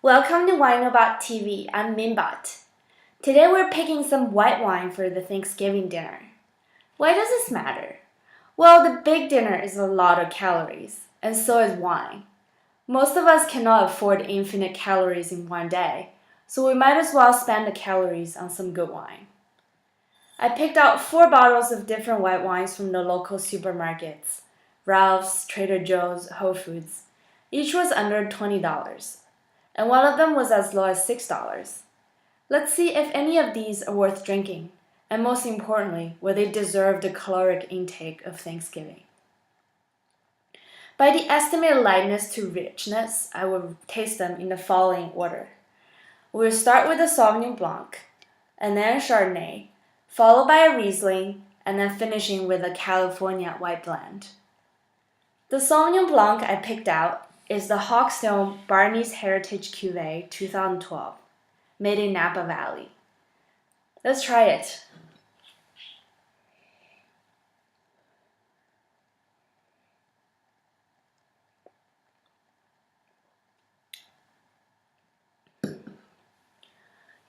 Welcome to MinBot TV. I'm MinBot. Today we're picking some white wine for the Thanksgiving dinner. Why does this matter? Well, the big dinner is a lot of calories, and so is wine. Most of us cannot afford infinite calories in one day, so we might as well spend the calories on some good wine. I picked out 4 bottles of different white wines from the local supermarkets, Ralph's, Trader Joe's, Whole Foods. Each was under $20. And one of them was as low as $6. Let's see if any of these are worth drinking, and most importantly, will they deserve the caloric intake of Thanksgiving. By the estimated lightness to richness, I will taste them in the following order. We'll start with the Sauvignon Blanc, and then Chardonnay, followed by a Riesling, and then finishing with a California White Blend. The Sauvignon Blanc I picked out is the Hawkstone Barney's Heritage Cuvee 2012, made in Napa Valley. Let's try it.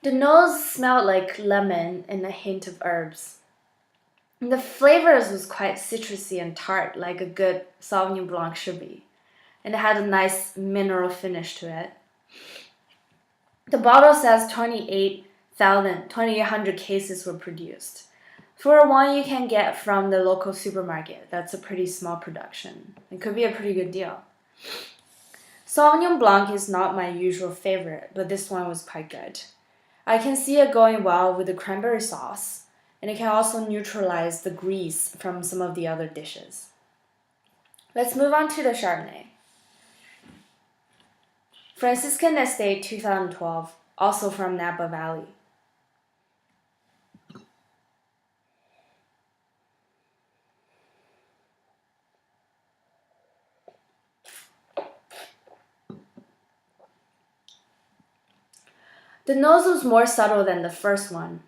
The nose smelled like lemon and a hint of herbs. And the flavors was quite citrusy and tart, like a good Sauvignon Blanc should be. And it had a nice mineral finish to it. The bottle says 2,800 cases were produced. For a wine you can get from the local supermarket, that's a pretty small production. It could be a pretty good deal. Sauvignon Blanc is not my usual favorite, but this one was quite good. I can see it going well with the cranberry sauce, and it can also neutralize the grease from some of the other dishes. Let's move on to the Chardonnay. Franciscan Estate 2012, also from Napa Valley. The nose was more subtle than the first one.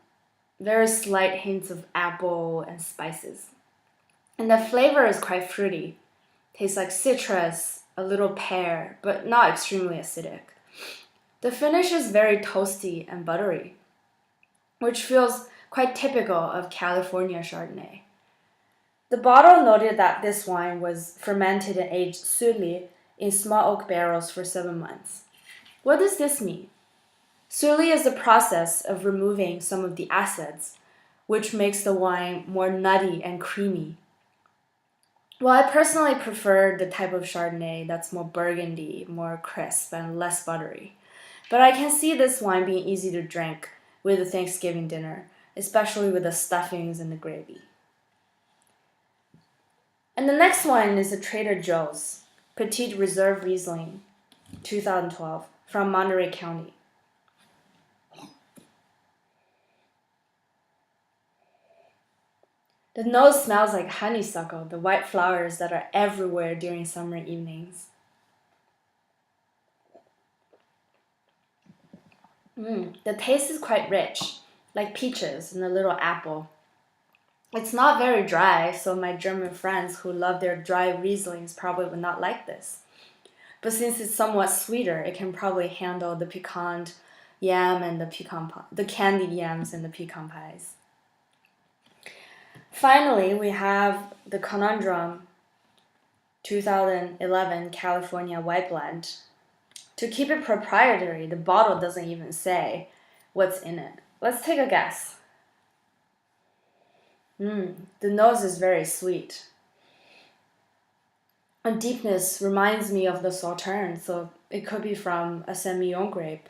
Very slight hints of apple and spices. And the flavor is quite fruity. Tastes like citrus, a little pear, but not extremely acidic. The finish is very toasty and buttery, which feels quite typical of California Chardonnay. The bottle noted that this wine was fermented and aged solely in small oak barrels for 7 months. What does this mean? Solely is the process of removing some of the acids, which makes the wine more nutty and creamy. Well, I personally prefer the type of Chardonnay that's more burgundy, more crisp, and less buttery. But I can see this wine being easy to drink with a Thanksgiving dinner, especially with the stuffings and the gravy. And the next one is a Trader Joe's Petite Reserve Riesling 2012 from Monterey County. The nose smells like honeysuckle, the white flowers that are everywhere during summer evenings. The taste is quite rich, like peaches and a little apple. It's not very dry, so my German friends who love their dry Rieslings probably would not like this. But since it's somewhat sweeter, it can probably handle the pecan yam and the candied yams and the pecan pies. Finally, we have the Conundrum 2011 California White Blend. To keep it proprietary, the bottle doesn't even say what's in it. Let's take a guess. The nose is very sweet. A deepness reminds me of the Sauterne, so it could be from a Sauvignon grape,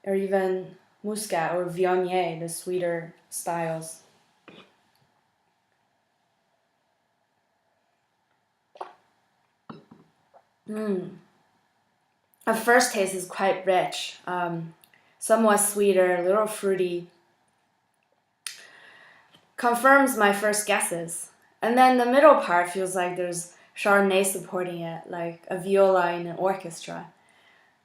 or even Muscat or Viognier, the sweeter styles. At first taste is quite rich, somewhat sweeter, a little fruity. Confirms my first guesses. And then the middle part feels like there's Chardonnay supporting it, like a viola in an orchestra.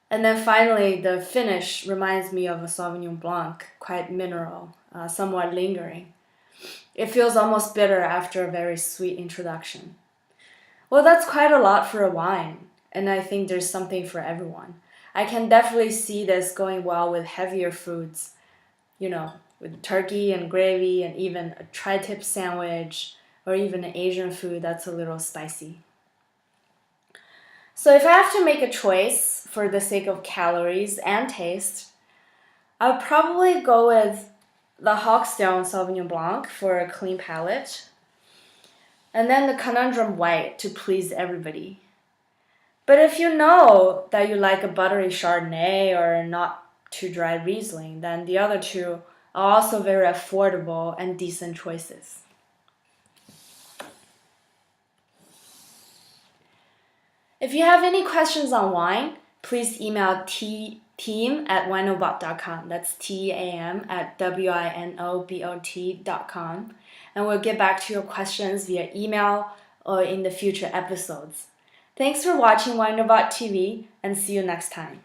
And then finally, the finish reminds me of a Sauvignon Blanc, quite mineral, somewhat lingering. It feels almost bitter after a very sweet introduction. Well, that's quite a lot for a wine, and I think there's something for everyone. I can definitely see this going well with heavier foods, with turkey and gravy and even a tri-tip sandwich or even an Asian food that's a little spicy. So if I have to make a choice for the sake of calories and taste, I would probably go with the Hawkstone Sauvignon Blanc for a clean palate, and then the Conundrum White to please everybody. But if you know that you like a buttery Chardonnay or not too dry Riesling, then the other two are also very affordable and decent choices. If you have any questions on wine, please email team@winobot.com. That's TEAM@WINOBOT.com. And we'll get back to your questions via email or in the future episodes. Thanks for watching WineObot TV, and see you next time.